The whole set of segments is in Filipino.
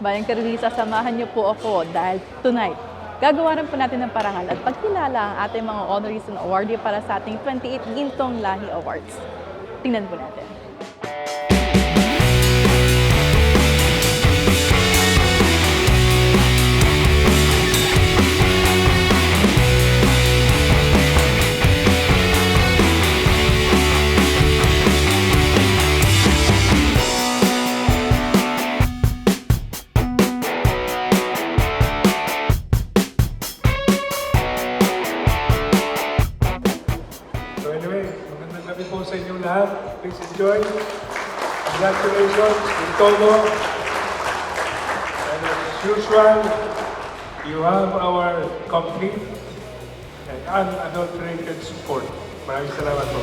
Bayang Karelisa, samahan niyo po ako dahil tonight, gagawa rin po natin ng parangal at pagkilala ang ating mga honorees and awardee para sa ating 28th Gintong Lahi Awards. Tingnan po natin. Magandang gabi po sa inyong lahat. Please enjoy. Congratulations, Togo. And as usual, you have our complete and unadulterated support. Maraming salamat po.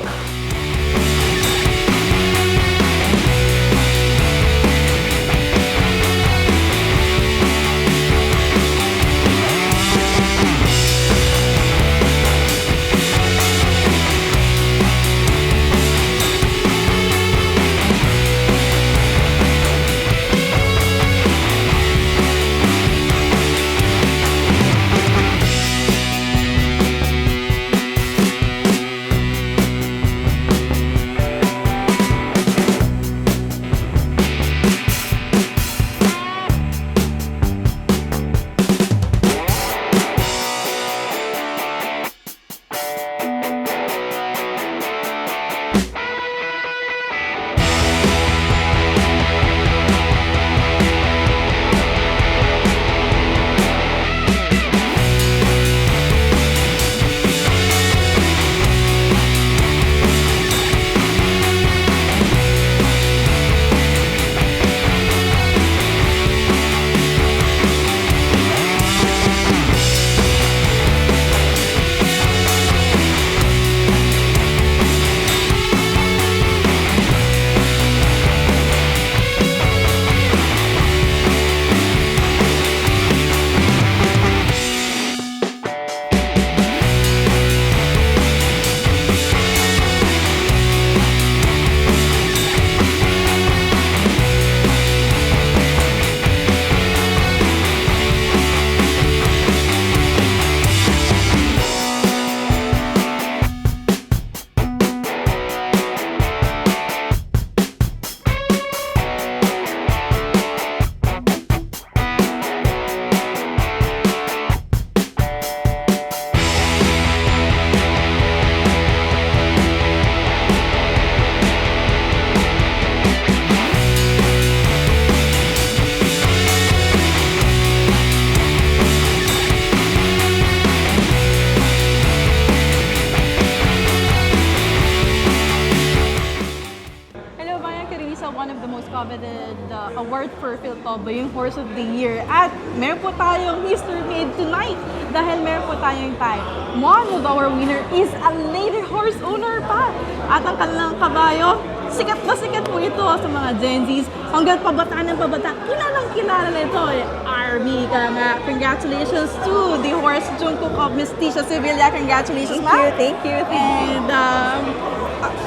One of the most coveted award for Philtobo, yung Horse of the Year. At meron po tayong history made tonight dahil meron po tayong tie. One of our winner is a lady horse owner pa. At ang kanilang kabayo, sikat na sikat po ito sa mga Gen Zs. Hanggang pabataan ng pabata, kilala na ito. RB ka nga. Congratulations to the horse Jungkook of Miss Tisha Sevilla. Congratulations, ma'am. Thank you. And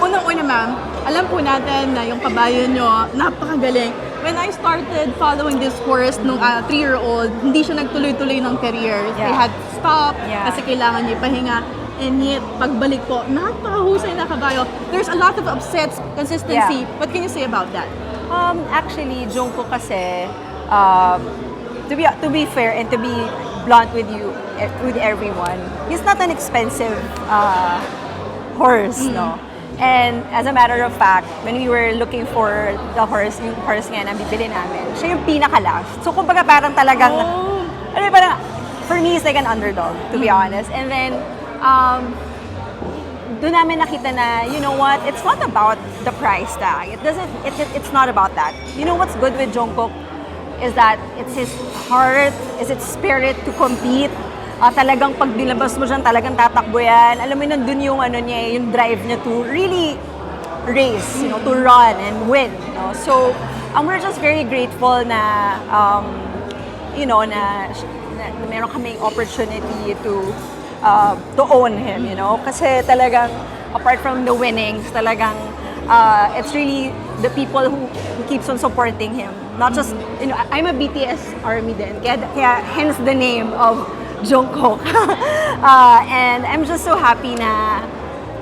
unang-una, ma'am, alam po natin na yung kabayo nyo, napakagaling. When I started following this horse nung 3-year-old, hindi siya nagtuloy-tuloy ng career. Yeah. They had to stop Yeah. kasi kailangan niya ipahinga. And yet, pagbalik po, napakahusay na kabayo. There's a lot of upsets, consistency. Yeah. What can you say about that? Actually, Jungkook kasi, to be fair and to be blunt with you, with everyone, he's not an expensive horse, no? And as a matter of fact, when we were looking for the horse, yung horse nga na bibili namin, siya yung pinaka-last. So, kumbaga parang talagang, parang, for me, it's like an underdog, to be honest. And then, doon namin nakita na, you know what, it's not about the price tag. It's not about that. You know what's good with Jungkook is that it's his heart, it's his spirit to compete. Talagang pag nilabas mo dyan, talagang tatakbo yan. Alam mo, nandun yung, yung drive niya to really race, to run and win. So, we're just very grateful na, na meron kaming opportunity to own him, Kasi talagang, apart from the winnings, talagang, it's really the people who keeps on supporting him. Not just, I'm a BTS army din, kaya hence the name of Jungkook. And I'm just so happy na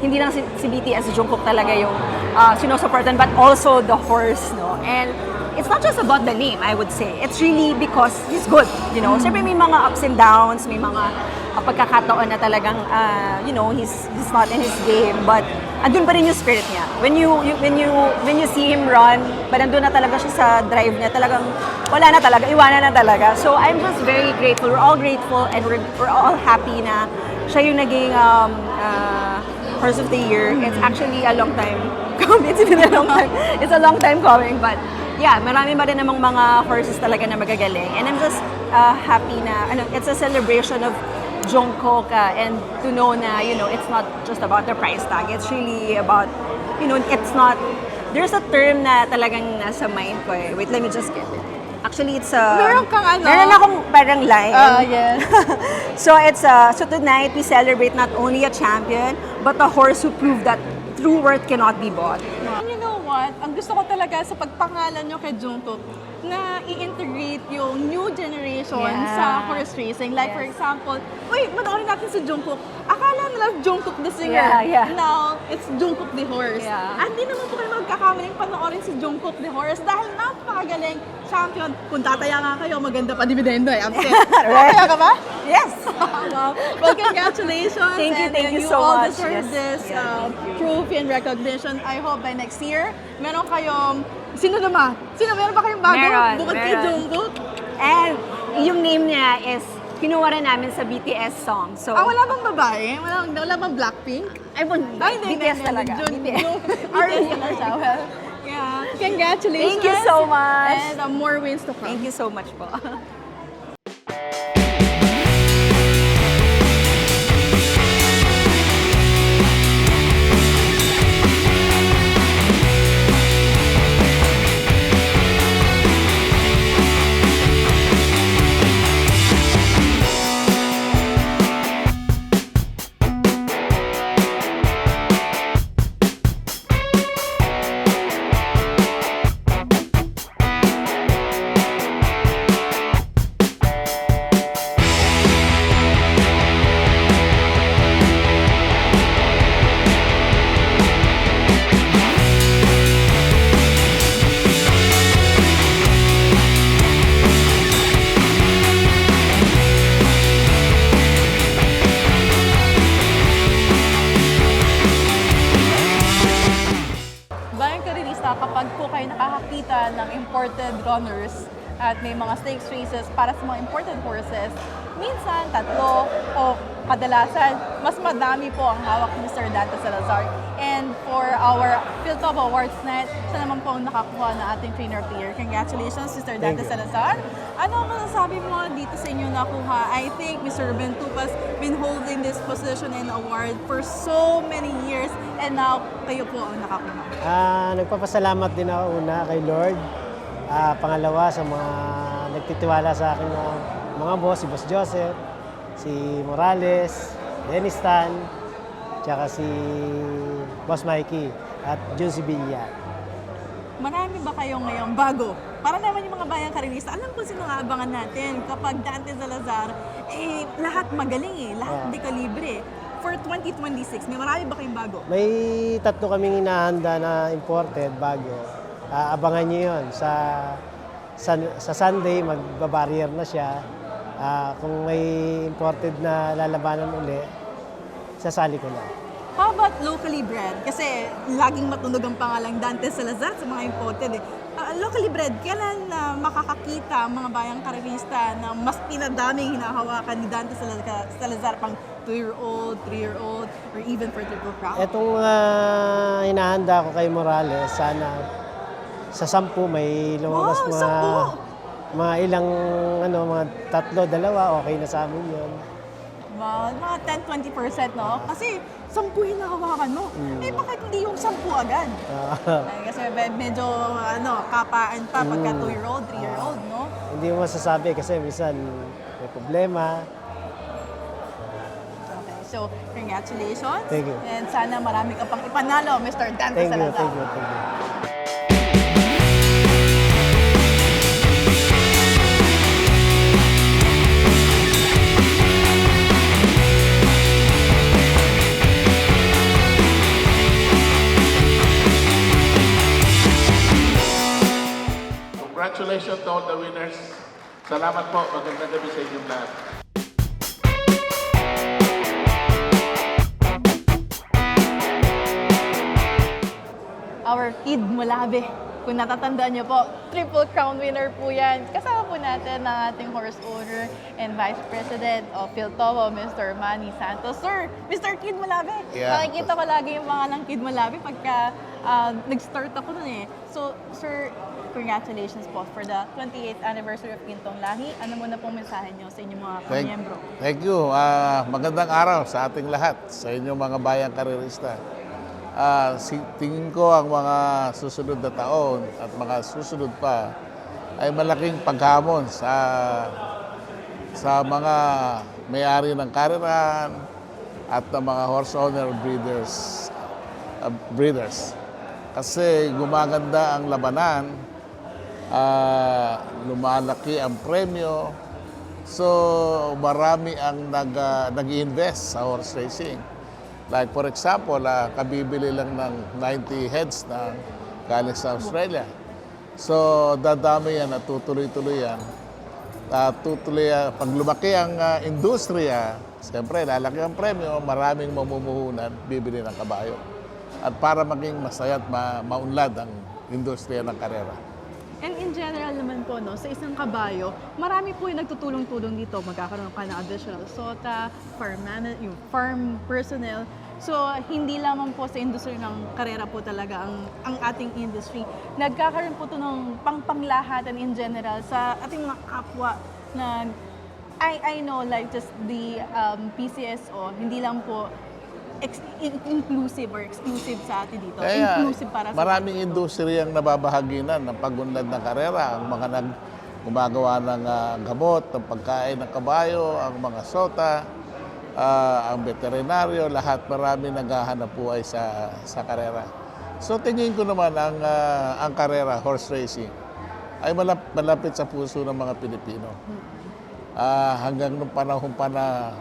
hindi lang si BTS, si Jungkook talaga yung sinusuportan, but also the horse, no? And it's not just about the name, I would say. It's really because he's good, Siyempre may mga ups and downs, may mga pagkakataon na talagang, he's not in his game, but andun pa rin yung spirit niya. When you see him run, but andun na talaga siya sa drive niya, talagang wala na talaga, iwanan na talaga. So I'm just very grateful. We're all grateful and we're all happy na siya yung naging Horse of the Year. It's actually a long time coming. It's a long time coming, but yeah, marami pa rin namang mga horses talaga na magagaling. And I'm just happy na, it's a celebration of Jungkook and to know na, it's not just about the price tag. It's really about, it's not, there's a term na talagang nasa mind ko eh. Wait, let me just get it. Actually, it's a... Meron kang ano? Meron akong parang line. Yes. So so tonight we celebrate not only a champion, but a horse who proved that true worth cannot be bought. And you know what? Ang gusto ko talaga sa pagpangalan nyo kay Jungkook, na i-integrate yung new generation Yeah. sa horse racing. Like for Yes. example, manoorin natin si Jungkook. Akala nila Jungkook the singer. Yeah. Now, it's Jungkook the horse. Yeah. At di naman po kayo magkakamaling panoorin si Jungkook the horse dahil napakagaling champion. Kung tataya nga kayo, maganda pa dividendo eh. Upset. Right. Tataya ka ba? Yes! Wow. Well, congratulations. Thank you so all much. deserve Yes. this Yeah, thank you. trophy and recognition. I hope by next year, meron kayong... Sino naman? Meron ba kayong bago? Meron, Bukod kay meron. Jungkook? And yung name niya is kinuha rin namin sa BTS song. So, Wala bang babae? Wala bang Blackpink? hindi, BTS talaga. BTS. BTS talaga siya. Well, yeah. Congratulations. Thank you so much. And more wins to come. Thank you so much po. Bayang Karilista, kapag po kayo nakakakita ng imported runners at may mga stakes races para sa mga imported horses, minsan, tatlo o kadalasan, mas madami po ang hawak ni Mr. Dante Salazar. And for our Philtop Awards night, siya naman po ang nakakuha ng ating trainer player. Congratulations, Mr. Dante Salazar. Ano ang masasabi mo dito sa inyo nakuha? I think Mr. Ben Tupas been holding this position and award for so many years and now kayo po ang nakakuha. Nagpapasalamat din ako una kay Lord. Pangalawa sa mga nagtitiwala sa akin na mga boss, si Boss Joseph, si Morales, Dennis Tan, tsaka si Boss Mikey at Jun Sibilia. Marami ba kayong ngayong bago? Para naman yung mga bayang karilista, alam ko sino nga abangan natin kapag Dante Salazar, lahat magaling lahat de kalibre. For 2026, may marami ba kayong bago? May tatlo kaming hinahanda na imported bago. Abangan nyo yun. Sa Sunday, magbabarrier na siya. Kung may imported na lalabanan uli, sasali ko na. How about locally bred? Kasi laging matunog ang pangalang Dante Salazar sa mga imported locally bred, kailan makakakita ang mga bayang karilista na mas pinadaming hinahawakan ni Dante Salazar pang 2-year-old, 3-year-old, or even for Triple Crown? Etong hinahanda ko kay Morales, sana sa 10 may lumabas mga ilang mga 3, 2, okay na sa amin yun. Mga 10-20%, no? Kasi 10 hinahawakan mo. Bakit hindi yung 10 agad? Kasi medyo kapaan pa pagka 2-year-old, 3-year-old, no? Hindi mo masasabi kasi minsan may problema. Okay, so congratulations. Thank you. And sana marami ka pang ipanalo, Mr. Dante Salazar. Thank you. congratulations to all the winners. Salamat po. Magandang gabi sa inyong lahat. Our Kid Mulabe. Kung natatandaan niyo po, Triple Crown winner po yan. Kasama po natin ang ating horse owner and Vice President of Philtovo, Mr. Manny Santos. Sir, Mr. Kid Mulabe. Yeah. Nakikita ko lagi yung pangalang Kid Mulabe pagka nag-start ako nun eh. So, sir, congratulations po for the 28th anniversary of Quintong Lahi. Ano muna pong mensahe niyo sa inyong mga miyembro? Thank you. Magandang araw sa ating lahat, sa inyong mga bayang karirista. Tingin ko ang mga susunod na taon at mga susunod pa ay malaking paghamon sa mga may-ari ng karerahan at ng mga horse owner breeders. Kasi gumaganda ang labanan, lumalaki ang premyo, so marami ang nag-invest sa horse racing. Like for example, kabibili lang ng 90 heads na galing sa Australia. So dadami yan at tutuloy-tuloy yan. Pag lumaki ang industriya, siyempre lalaki ang premyo, maraming mamumuhunan, bibili ng kabayo. At para maging masaya at maunlad ang industriya ng karera. And in general naman po, no, sa isang kabayo, marami po yung nagtutulong-tulong dito. Magkakaroon ka ng additional sota, yung farm personnel. So, hindi lamang po sa industry ng karera po talaga ang ating industry. Nagkakaroon po ito ng pangpanglahatan in general sa ating mga kapwa na I know like just the PCSO, hindi lang po inclusive or exclusive sa atin dito. Kaya, inclusive para sa maraming industriyang nababahaginan ng pagunlad ng karera. Ang mga gumagawa ng gamot, ng pagkain ng kabayo, ang mga sota, ang veterinaryo, lahat marami naghahanap buhay sa karera. So tingin ko naman ang karera, horse racing, ay malapit sa puso ng mga Pilipino. Hanggang nung panahon pa na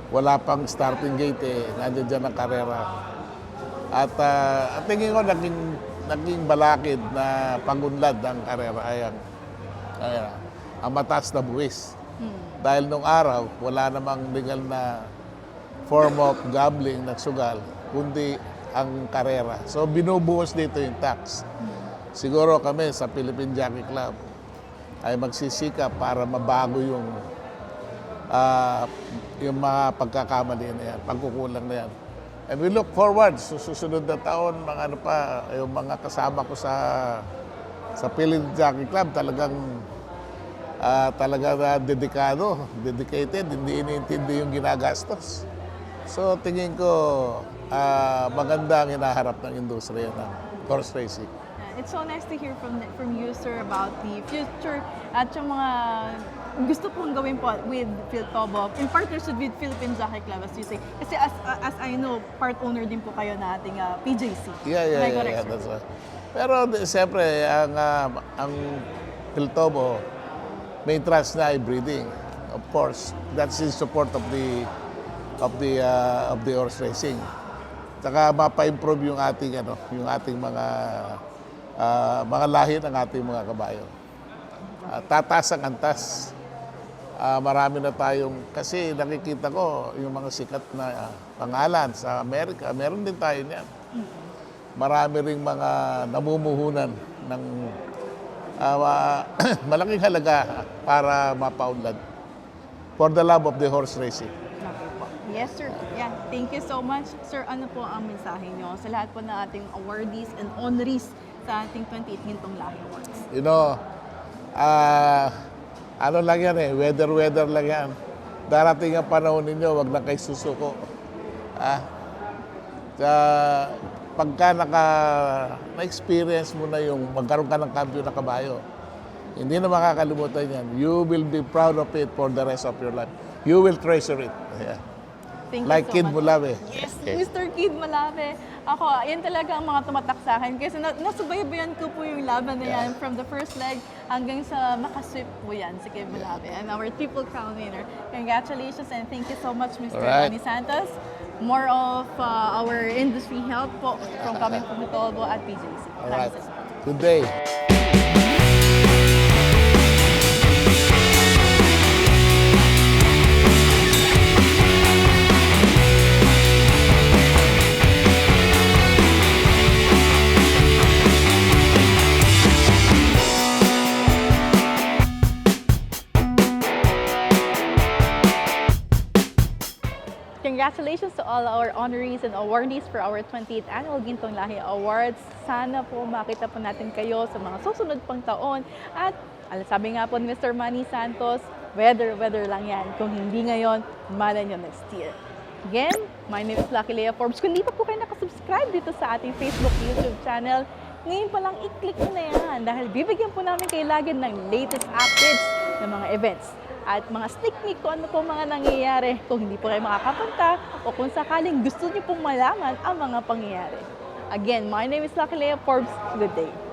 wala pang starting gate, nandiyan dyan ang karera. At tingin ko naging balakid na pangunlad ng karera ay ang mataas na buwis. Dahil nung araw, wala namang legal na form of gambling na sugal, kundi ang karera. So binubuhos dito yung tax. Siguro kami sa Philippine Jockey Club ay magsisikap para mabago yung mga pagkakamali na yan, pagkukulang na yan. And we look forward sa susunod na taon, yung mga kasama ko sa Philippine Jockey Club, talaga dedicated, hindi iniintindi yung ginagastos. So tingin ko maganda ang hinaharap ng industriya ng horse racing. It's so nice to hear from you, sir, about the future at yung mga gusto pong gawin po with Philtovo in partnership with Philippine Jockey Club, as you say. Kasi as I know, part owner din po kayo na ating PJC. Yeah, that's right. Pero siyempre, ang Philtovo, may interest na ay breeding. Of course, that's in support of the horse racing. Saka mapa-improve yung ating mga lahi ng ating mga kabayo. Tataas ang antas. Marami na tayong, kasi nakikita ko yung mga sikat na pangalan sa Amerika, meron din tayo niyan. Marami ring mga namumuhunan ng malaking halaga para mapaunlad for the love of the horse racing. Yes, sir. Yeah, thank you so much. Sir, ano po ang mensahe niyo sa lahat po ng ating awardees and honorees sa ating 28th Quintong Lahi Awards? You know, ano lang yan weather lang yan. Darating ang panahon ninyo, wag na kayo susuko. Pagka na-experience mo na yung magkaroon ka ng kampiyon na kabayo, hindi na makakalimutan yan. You will be proud of it for the rest of your life. You will treasure it. Yeah. Thank you Like so Kid much. Mulabe. Yes, Mr. Kid Mulabe. Ako, yan talaga ang mga tumatak sa akin. Kasi nasubaybayan ko po yung laban na yan from the first leg hanggang sa makasweep po yan si Kid Mulabe. And our Triple Crown winner. Congratulations and thank you so much, Mr. Alright. Manny Santos. More of our industry help po from coming from Philtovo at PJC. Alright. Maraming salamat. Good day. congratulations to all our honorees and awardees for our 20th Annual Gintong Lahi Awards. Sana po makita po natin kayo sa mga susunod pang taon. At sabi nga po ni Mr. Manny Santos, weather lang yan. Kung hindi ngayon, malay nyo next year. Again, my name is Lucky Lea Forbes. Kung di pa po kayo nakasubscribe dito sa ating Facebook, YouTube channel, ngayon pa lang i-click nyo na yan dahil bibigyan po namin kayo lagi ng latest updates ng mga events at mga sneak peek kung ano po mga nangyayari kung hindi po kayo makakapunta o kung sakaling gusto nyo pong malaman ang mga pangyayari. Again, my name is Lucky Lea Forbes. Good day.